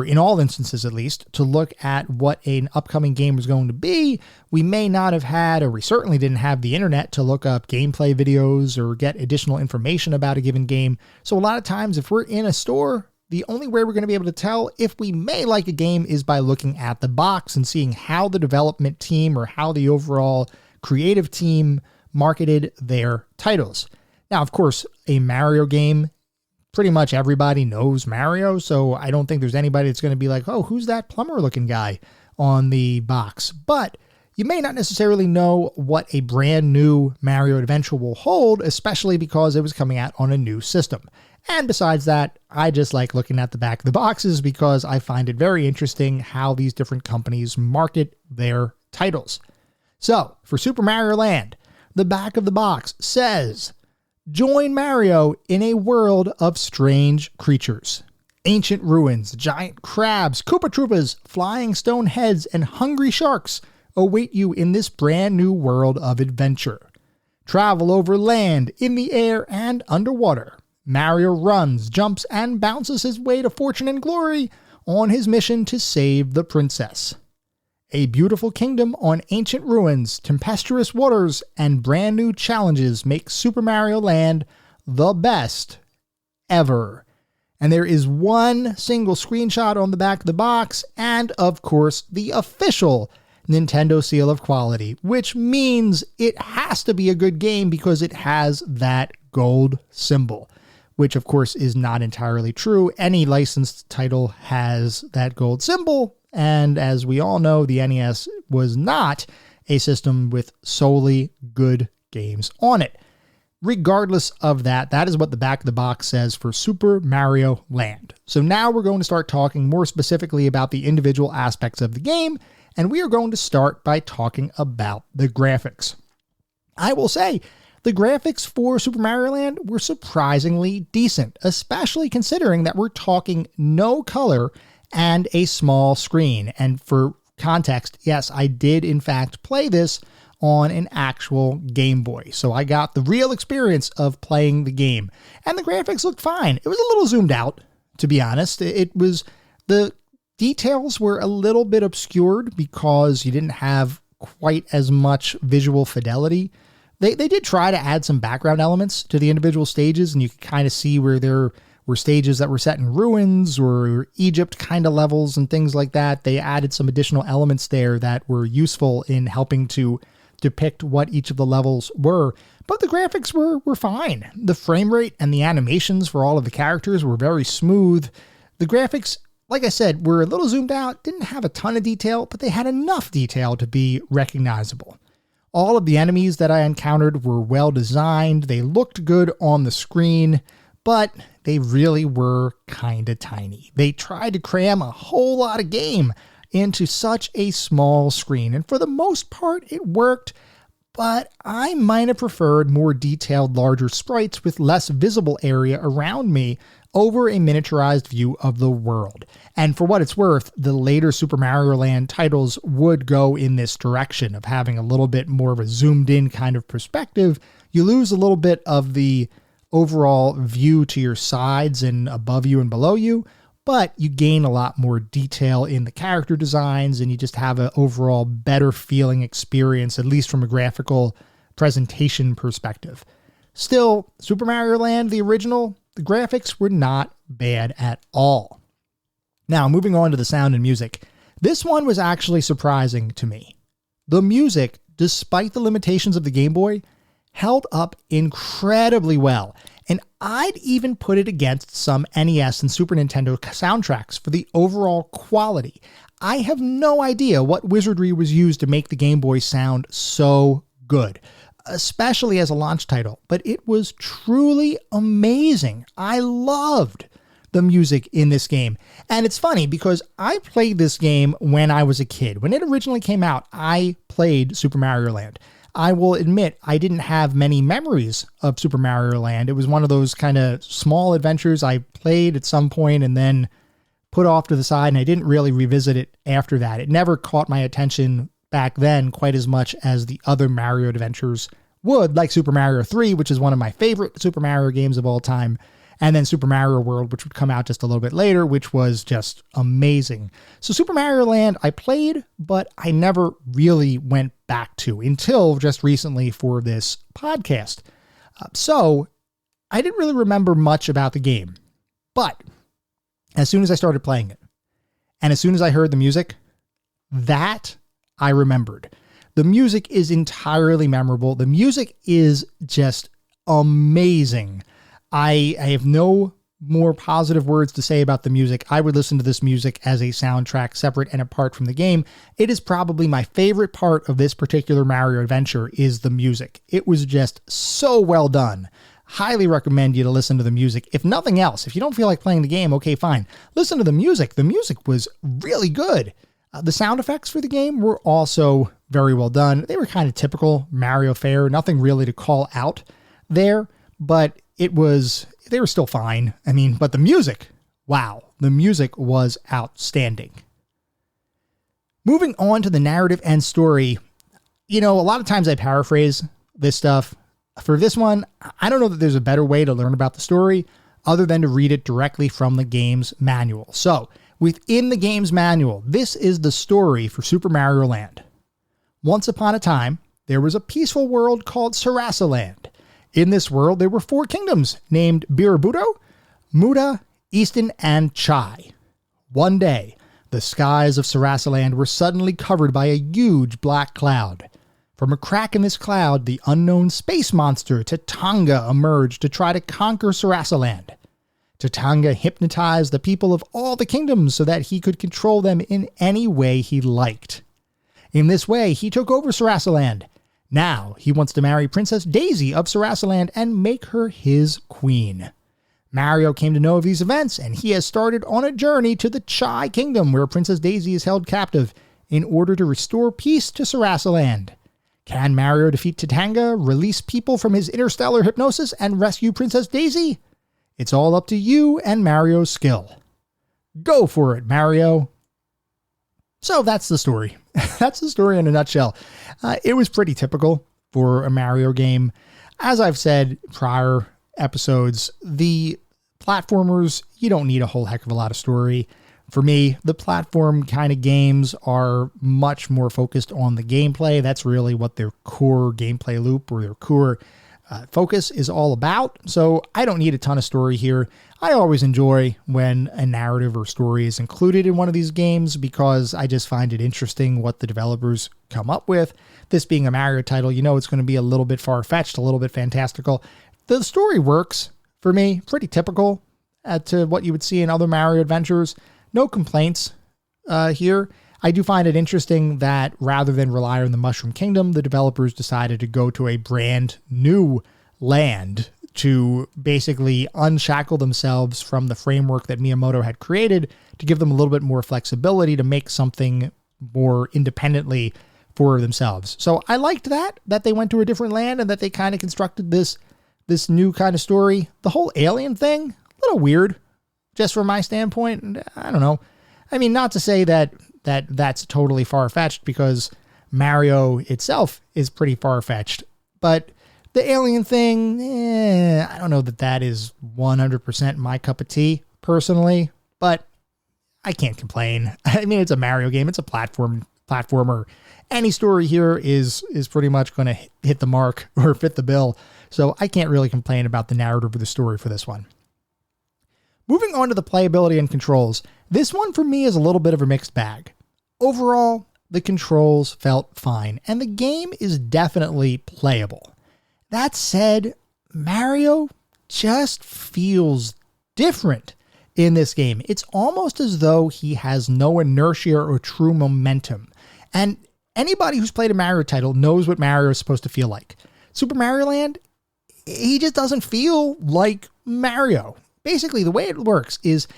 in all instances at least, to look at what an upcoming game was going to be. We may not have had, or we certainly didn't have, the internet to look up gameplay videos or get additional information about a given game. So a lot of times if we're in a store, the only way we're going to be able to tell if we may like a game is by looking at the box and seeing how the development team or how the overall creative team marketed their titles. Now, of course, a Mario game, pretty much everybody knows Mario, so I don't think there's anybody that's going to be like, oh, who's that plumber looking guy on the box? But you may not necessarily know what a brand new Mario adventure will hold, especially because it was coming out on a new system. And besides that, I just like looking at the back of the boxes because I find it very interesting how these different companies market their titles. So, for Super Mario Land, the back of the box says, "Join Mario in a world of strange creatures. Ancient ruins, giant crabs, Koopa Troopas, flying stone heads, and hungry sharks await you in this brand new world of adventure. Travel over land, in the air, and underwater. Mario runs, jumps, and bounces his way to fortune and glory on his mission to save the princess. A beautiful kingdom on ancient ruins, tempestuous waters, and brand new challenges make Super Mario Land the best ever." And there is one single screenshot on the back of the box, and of course, the official Nintendo seal of quality, which means it has to be a good game because it has that gold symbol, which of course is not entirely true. Any licensed title has that gold symbol, and as we all know, the NES was not a system with solely good games on it. Regardless of that, that is what the back of the box says for Super Mario Land. So now we're going to start talking more specifically about the individual aspects of the game, and we are going to start by talking about the graphics. I will say, the graphics for Super Mario Land were surprisingly decent, especially considering that we're talking no color and a small screen. And for context, yes, I did in fact play this on an actual Game Boy. So I got the real experience of playing the game. And the graphics looked fine. It was a little zoomed out, to be honest. The details were a little bit obscured because you didn't have quite as much visual fidelity. They did try to add some background elements to the individual stages, and you could kind of see where there were stages that were set in ruins or Egypt kind of levels and things like that. They added some additional elements there that were useful in helping to depict what each of the levels were, but the graphics were fine. The frame rate and the animations for all of the characters were very smooth. The graphics, like I said, were a little zoomed out, didn't have a ton of detail, but they had enough detail to be recognizable. All of the enemies that I encountered were well designed, they looked good on the screen, but they really were kinda tiny. They tried to cram a whole lot of game into such a small screen, and for the most part it worked, but I might have preferred more detailed, larger sprites with less visible area around me over a miniaturized view of the world. And for what it's worth, the later Super Mario Land titles would go in this direction of having a little bit more of a zoomed in kind of perspective. You lose a little bit of the overall view to your sides and above you and below you, but you gain a lot more detail in the character designs and you just have an overall better feeling experience, at least from a graphical presentation perspective. Still, Super Mario Land, the original, the graphics were not bad at all. Now, moving on to the sound and music. This one was actually surprising to me. The music, despite the limitations of the Game Boy, held up incredibly well. And I'd even put it against some NES and Super Nintendo soundtracks for the overall quality. I have no idea what wizardry was used to make the Game Boy sound so good, especially as a launch title, but it was truly amazing. I loved the music in this game. And it's funny because I played this game when I was a kid. When it originally came out, I played Super Mario Land. I will admit I didn't have many memories of Super Mario Land. It was one of those kind of small adventures I played at some point and then put off to the side, and I didn't really revisit it after that. It never caught my attention back then quite as much as the other Mario adventures would, like Super Mario 3, which is one of my favorite Super Mario games of all time, and then Super Mario World, which would come out just a little bit later, which was just amazing. So Super Mario Land I played, but I never really went back to until just recently for this podcast. So I didn't really remember much about the game, but as soon as I started playing it, and as soon as I heard the music, that I remembered. The music is entirely memorable. The music is just amazing. I have no more positive words to say about the music. I would listen to this music as a soundtrack separate and apart from the game. It is probably my favorite part of this particular Mario adventure is the music. It was just so well done. Highly recommend you to listen to the music. If nothing else, if you don't feel like playing the game, okay, fine. Listen to the music. The music was really good. The sound effects for the game were also very well done. They were kind of typical Mario fare, nothing really to call out there, but they were still fine. I mean, but the music, wow, the music was outstanding. Moving on to the narrative and story, a lot of times I paraphrase this stuff. For this one, I don't know that there's a better way to learn about the story other than to read it directly from the game's manual. So, within the game's manual, this is the story for Super Mario Land. Once upon a time, there was a peaceful world called Sarasaland. In this world, there were 4 kingdoms named Birabudo, Muda, Easton, and Chai. One day, the skies of Sarasaland were suddenly covered by a huge black cloud. From a crack in this cloud, the unknown space monster Tatanga emerged to try to conquer Sarasaland. Tatanga hypnotized the people of all the kingdoms so that he could control them in any way he liked. In this way, he took over Sarasaland. Now, he wants to marry Princess Daisy of Sarasaland and make her his queen. Mario came to know of these events, and he has started on a journey to the Chai Kingdom, where Princess Daisy is held captive, in order to restore peace to Sarasaland. Can Mario defeat Tatanga, release people from his interstellar hypnosis, and rescue Princess Daisy? It's all up to you and Mario's skill. Go for it, Mario. So that's the story. That's the story in a nutshell. It was pretty typical for a Mario game. As I've said prior episodes, the platformers, you don't need a whole heck of a lot of story. For me, the platform kind of games are much more focused on the gameplay. That's really what their core gameplay loop or their core focus is all about. So I don't need a ton of story here. I always enjoy when a narrative or story is included in one of these games because I just find it interesting what the developers come up with. This being a Mario title, it's going to be a little bit far-fetched, a little bit fantastical. The story works for me, pretty typical to what you would see in other Mario adventures. No complaints here. I do find it interesting that rather than rely on the Mushroom Kingdom, the developers decided to go to a brand new land to basically unshackle themselves from the framework that Miyamoto had created to give them a little bit more flexibility to make something more independently for themselves. So I liked that they went to a different land and that they kind of constructed this new kind of story. The whole alien thing, a little weird, just from my standpoint. I don't know. I mean, not to say that's totally far-fetched because Mario itself is pretty far-fetched, but the alien thing, I don't know that is 100% my cup of tea, personally, but I can't complain. I mean, it's a Mario game. It's a platformer. Any story here is pretty much going to hit the mark or fit the bill. So I can't really complain about the narrative or the story for this one. Moving on to the playability and controls, this one for me is a little bit of a mixed bag. Overall, the controls felt fine, and the game is definitely playable. That said, Mario just feels different in this game. It's almost as though he has no inertia or true momentum. And anybody who's played a Mario title knows what Mario is supposed to feel like. Super Mario Land, he just doesn't feel like Mario. Basically, the way it works is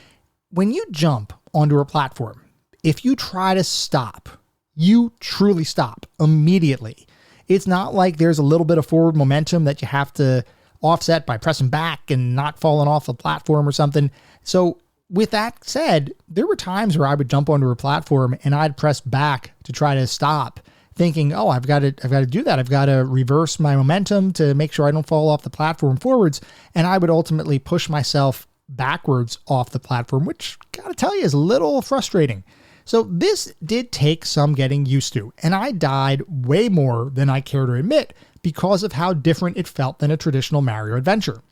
when you jump onto a platform, if you try to stop, you truly stop immediately. It's not like there's a little bit of forward momentum that you have to offset by pressing back and not falling off the platform or something. So with that said, there were times where I would jump onto a platform and I'd press back to try to stop, thinking, oh, I've got to do that. I've got to reverse my momentum to make sure I don't fall off the platform forwards. And I would ultimately push myself backwards off the platform, which gotta tell you is a little frustrating. So this did take some getting used to, and I died way more than I care to admit because of how different it felt than a traditional Mario adventure.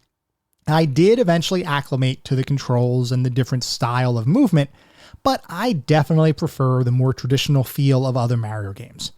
I did eventually acclimate to the controls and the different style of movement, but I definitely prefer the more traditional feel of other Mario games.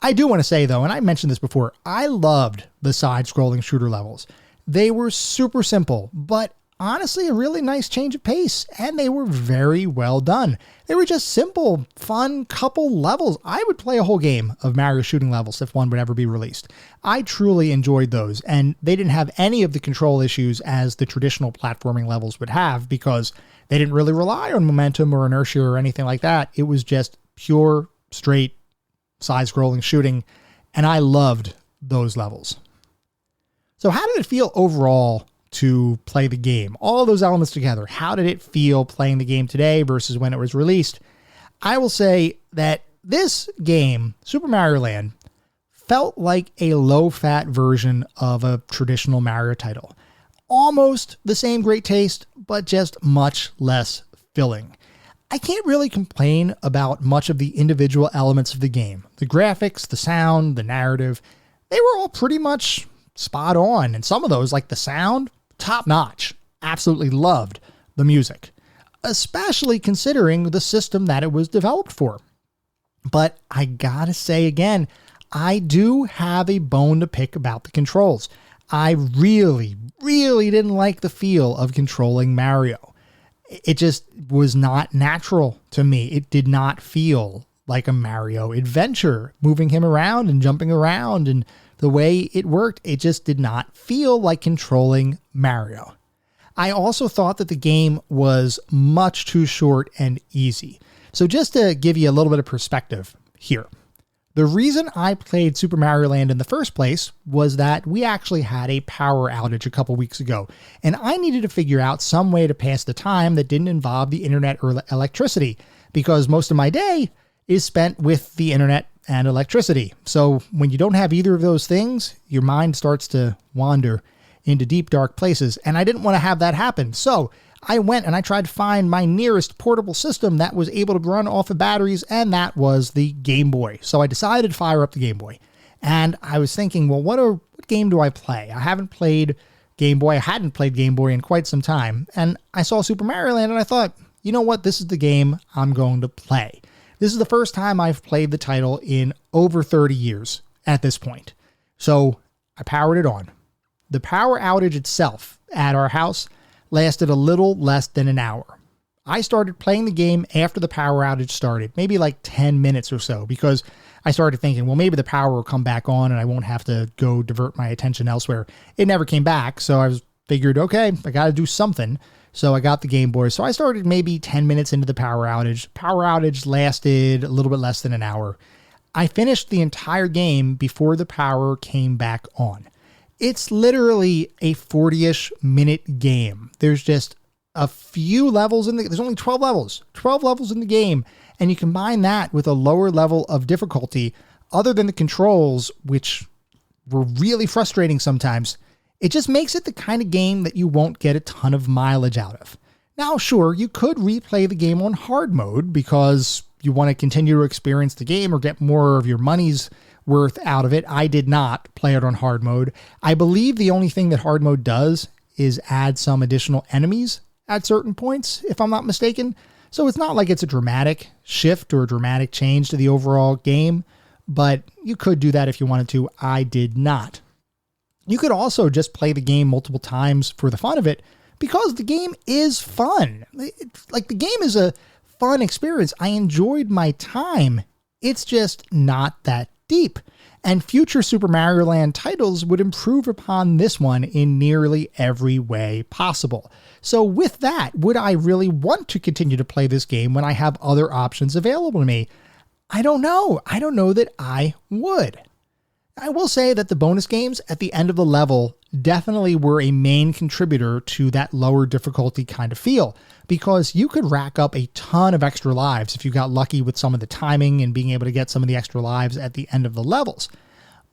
I do want to say though, and I mentioned this before, I loved the side-scrolling shooter levels. They were super simple, but honestly a really nice change of pace, and they were very well done. They were just simple, fun couple levels. I would play a whole game of Mario shooting levels if one would ever be released. I truly enjoyed those, and they didn't have any of the control issues as the traditional platforming levels would have because they didn't really rely on momentum or inertia or anything like that. It was just pure, straight, side-scrolling shooting, and I loved those levels. So how did it feel overall to play the game? All those elements together, how did it feel playing the game today versus when it was released? I will say that this game, Super Mario Land, felt like a low-fat version of a traditional Mario title. Almost the same great taste, but just much less filling. I can't really complain about much of the individual elements of the game. The graphics, the sound, the narrative, they were all pretty much spot on. And some of those, like the sound, top notch. Absolutely loved the music, especially considering the system that it was developed for. But I gotta say again, I do have a bone to pick about the controls. I really didn't like the feel of controlling Mario. It just was not natural to me. It did not feel like a Mario adventure, moving him around and jumping around, and the way it worked, it just did not feel like controlling Mario. I also thought that the game was much too short and easy. So just to give you a little bit of perspective here, the reason I played Super Mario Land in the first place was that we actually had a power outage a couple weeks ago, and I needed to figure out some way to pass the time that didn't involve the internet or electricity, because most of my day is spent with the internet and electricity. So when you don't have either of those things, your mind starts to wander into deep, dark places. And I didn't want to have that happen. So I went and I tried to find my nearest portable system that was able to run off of batteries, and that was the Game Boy. So I decided to fire up the Game Boy. And I was thinking, well, what game do I play? I haven't played Game Boy. I hadn't played Game Boy in quite some time. And I saw Super Mario Land and I thought, you know what? This is the game I'm going to play. This is the first time I've played the title in over 30 years at this point. So I powered it on. The power outage itself at our house lasted a little less than an hour. I started playing the game after the power outage started, maybe like 10 minutes or so, because I started thinking, well, maybe the power will come back on and I won't have to go divert my attention elsewhere. It never came back, so I figured, okay, I got to do something. So I got the Game Boy. So I started maybe 10 minutes into the power outage. Power outage lasted a little bit less than an hour. I finished the entire game before the power came back on. It's literally a 40-ish minute game. There's just a few levels there's only 12 levels in the game. And you combine that with a lower level of difficulty, other than the controls, which were really frustrating sometimes. It just makes it the kind of game that you won't get a ton of mileage out of. Now, sure, you could replay the game on hard mode because you want to continue to experience the game or get more of your money's worth out of it. I did not play it on hard mode. I believe the only thing that hard mode does is add some additional enemies at certain points, if I'm not mistaken. So it's not like it's a dramatic shift or a dramatic change to the overall game, but you could do that if you wanted to. I did not. You could also just play the game multiple times for the fun of it because the game is fun. Like, the game is a fun experience. I enjoyed my time. It's just not that deep. And future Super Mario Land titles would improve upon this one in nearly every way possible. So with that, would I really want to continue to play this game when I have other options available to me? I don't know. I don't know that I would. I will say that the bonus games at the end of the level definitely were a main contributor to that lower difficulty kind of feel, because you could rack up a ton of extra lives if you got lucky with some of the timing and being able to get some of the extra lives at the end of the levels.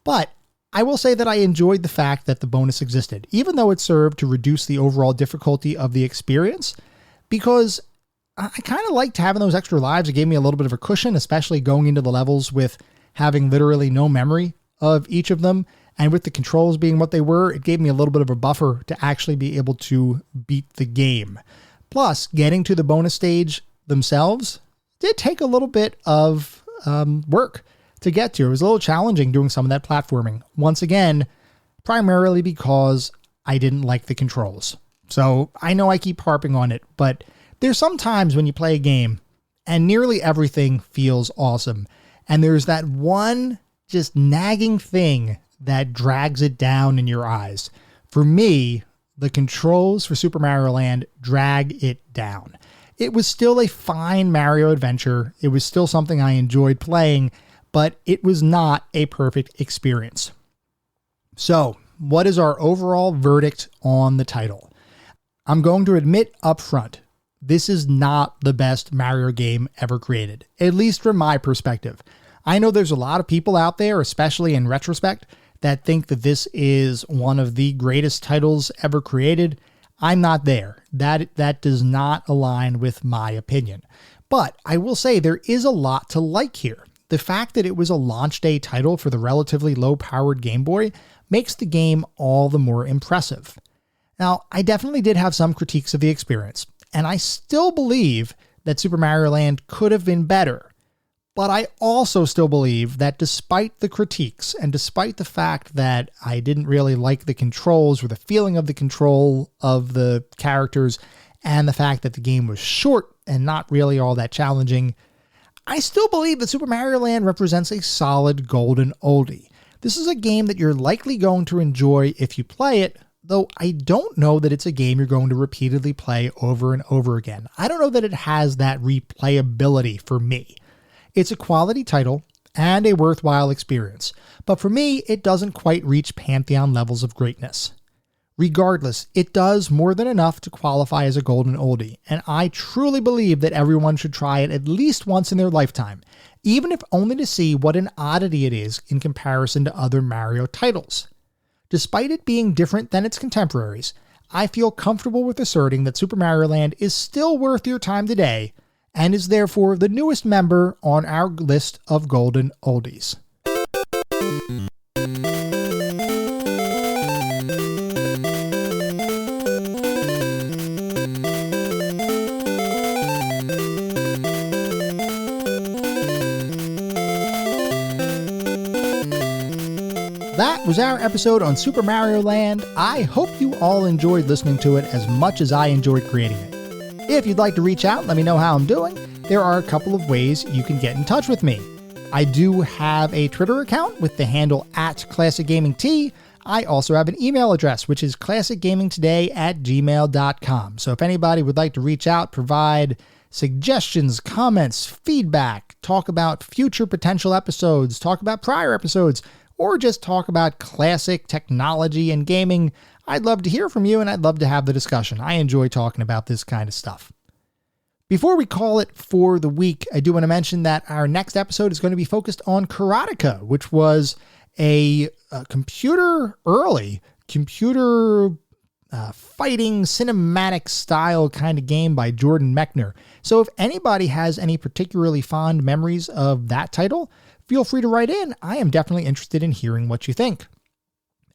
But I will say that I enjoyed the fact that the bonus existed, even though it served to reduce the overall difficulty of the experience, because I kind of liked having those extra lives. It gave me a little bit of a cushion, especially going into the levels with having literally no memory of each of them. And with the controls being what they were, it gave me a little bit of a buffer to actually be able to beat the game. Plus, getting to the bonus stage themselves did take a little bit of work to get to. It was a little challenging doing some of that platforming. Once again, primarily because I didn't like the controls. So I know I keep harping on it, but there's some times when you play a game and nearly everything feels awesome. And there's that one just nagging thing that drags it down in your eyes. For me, the controls for Super Mario Land drag it down. It was still a fine Mario adventure. It was still something I enjoyed playing, but it was not a perfect experience. So, what is our overall verdict on the title? I'm going to admit up front, this is not the best Mario game ever created, at least from my perspective. I know there's a lot of people out there, especially in retrospect, that think that this is one of the greatest titles ever created. I'm not there. That does not align with my opinion. But I will say there is a lot to like here. The fact that it was a launch day title for the relatively low-powered Game Boy makes the game all the more impressive. Now, I definitely did have some critiques of the experience, and I still believe that Super Mario Land could have been better. But I also still believe that despite the critiques and despite the fact that I didn't really like the controls or the feeling of the control of the characters and the fact that the game was short and not really all that challenging, I still believe that Super Mario Land represents a solid golden oldie. This is a game that you're likely going to enjoy if you play it, though I don't know that it's a game you're going to repeatedly play over and over again. I don't know that it has that replayability for me. It's a quality title and a worthwhile experience, but for me, it doesn't quite reach Pantheon levels of greatness. Regardless, it does more than enough to qualify as a golden oldie, and I truly believe that everyone should try it at least once in their lifetime, even if only to see what an oddity it is in comparison to other Mario titles. Despite it being different than its contemporaries, I feel comfortable with asserting that Super Mario Land is still worth your time today, and is therefore the newest member on our list of golden oldies. That was our episode on Super Mario Land. I hope you all enjoyed listening to it as much as I enjoyed creating it. If you'd like to reach out and let me know how I'm doing, there are a couple of ways you can get in touch with me. I do have a Twitter account with the handle @ClassicGamingT. I also have an email address, which is classicgamingtoday@gmail.com. So if anybody would like to reach out, provide suggestions, comments, feedback, talk about future potential episodes, talk about prior episodes, or just talk about classic technology and gaming, I'd love to hear from you and I'd love to have the discussion. I enjoy talking about this kind of stuff. Before we call it for the week, I do want to mention that our next episode is going to be focused on Karateka, which was a computer fighting cinematic style kind of game by Jordan Mechner. So if anybody has any particularly fond memories of that title, feel free to write in. I am definitely interested in hearing what you think.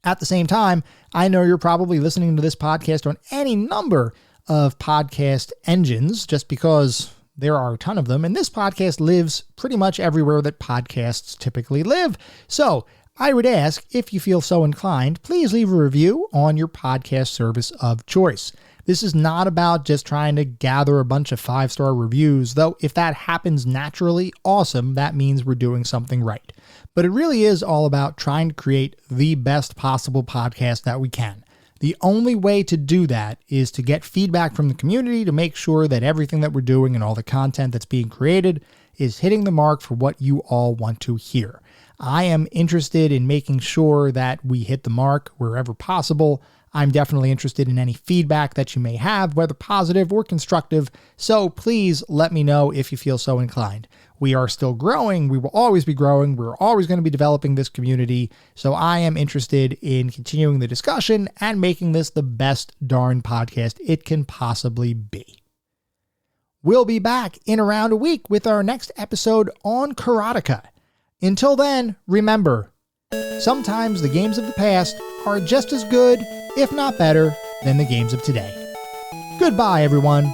At the same time, I know you're probably listening to this podcast on any number of podcast engines just because there are a ton of them, and this podcast lives pretty much everywhere that podcasts typically live. So I would ask, if you feel so inclined, please leave a review on your podcast service of choice. This is not about just trying to gather a bunch of 5-star reviews, though if that happens naturally, awesome, that means we're doing something right. But it really is all about trying to create the best possible podcast that we can. The only way to do that is to get feedback from the community to make sure that everything that we're doing and all the content that's being created is hitting the mark for what you all want to hear. I am interested in making sure that we hit the mark wherever possible. I'm definitely interested in any feedback that you may have, whether positive or constructive, so please let me know if you feel so inclined. We are still growing. We will always be growing. We're always going to be developing this community, so I am interested in continuing the discussion and making this the best darn podcast it can possibly be. We'll be back in around a week with our next episode on Karateka. Until then, remember, sometimes the games of the past are just as good, if not better, than the games of today. Goodbye, everyone.